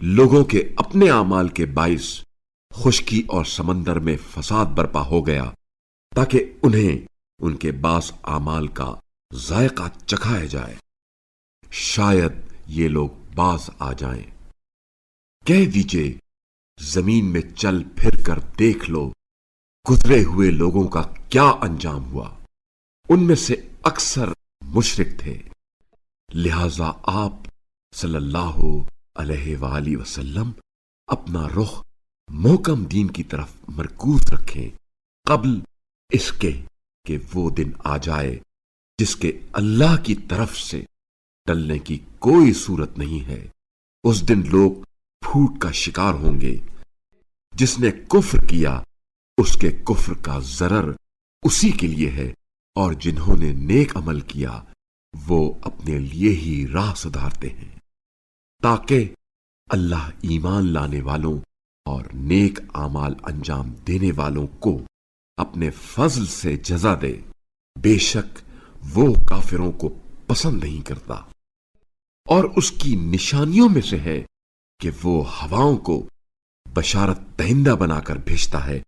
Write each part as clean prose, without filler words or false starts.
لوگوں کے اپنے اعمال کے باعث خشکی اور سمندر میں فساد برپا ہو گیا تاکہ انہیں ان کے بعض اعمال کا ذائقہ چکھایا جائے، شاید یہ لوگ باز آ جائیں۔ کہہ دیجئے زمین میں چل پھر کر دیکھ لو گزرے ہوئے لوگوں کا کیا انجام ہوا، ان میں سے اکثر مشرک تھے، لہذا آپ صلی اللہ علیہ وآلہ وسلم اپنا رخ محکم دین کی طرف مرکوز رکھیں قبل اس کے کہ وہ دن آ جائے جس کے اللہ کی طرف سے ٹلنے کی کوئی صورت نہیں ہے۔ اس دن لوگ پھوٹ کا شکار ہوں گے، جس نے کفر کیا اس کے کفر کا ضرر اسی کے لیے ہے، اور جنہوں نے نیک عمل کیا وہ اپنے لیے ہی راہ سدھارتے ہیں، تاکہ اللہ ایمان لانے والوں اور نیک اعمال انجام دینے والوں کو اپنے فضل سے جزا دے، بے شک وہ کافروں کو پسند نہیں کرتا۔ اور اس کی نشانیوں میں سے ہے کہ وہ ہواؤں کو بشارت دہندہ بنا کر بھیجتا ہے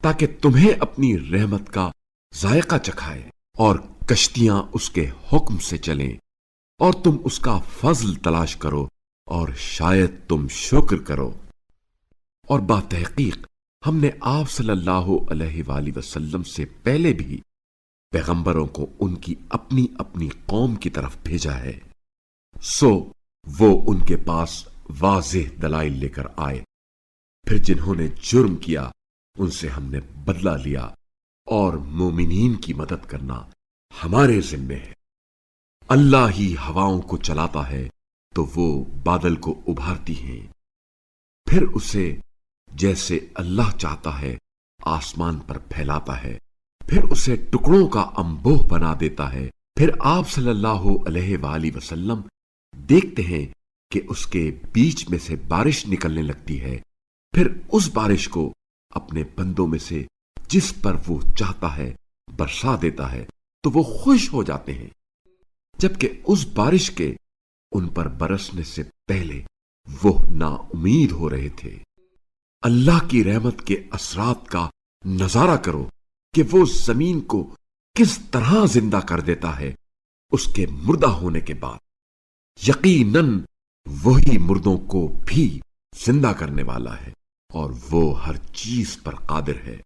تاکہ تمہیں اپنی رحمت کا ذائقہ چکھائے، اور کشتیاں اس کے حکم سے چلیں، اور تم اس کا فضل تلاش کرو اور شاید تم شکر کرو۔ اور باتحقیق ہم نے آپ صلی اللہ علیہ وآلہ وسلم سے پہلے بھی پیغمبروں کو ان کی اپنی اپنی قوم کی طرف بھیجا ہے، سو وہ ان کے پاس واضح دلائل لے کر آئے، پھر جنہوں نے جرم کیا ان سے ہم نے بدلہ لیا، اور مومنین کی مدد کرنا ہمارے ذمے ہے۔ اللہ ہی ہواؤں کو چلاتا ہے تو وہ بادل کو ابھارتی ہیں، پھر اسے جیسے اللہ چاہتا ہے آسمان پر پھیلاتا ہے، پھر اسے ٹکڑوں کا انبوہ بنا دیتا ہے، پھر آپ صلی اللہ علیہ وآلہ وسلم دیکھتے ہیں کہ اس کے بیچ میں سے بارش نکلنے لگتی ہے، پھر اس بارش کو اپنے بندوں میں سے جس پر وہ چاہتا ہے برسا دیتا ہے تو وہ خوش ہو جاتے ہیں، جبکہ اس بارش کے ان پر برسنے سے پہلے وہ نا امید ہو رہے تھے۔ اللہ کی رحمت کے اثرات کا نظارہ کرو کہ وہ زمین کو کس طرح زندہ کر دیتا ہے اس کے مردہ ہونے کے بعد، یقیناً وہی مردوں کو بھی زندہ کرنے والا ہے، اور وہ ہر چیز پر قادر ہے۔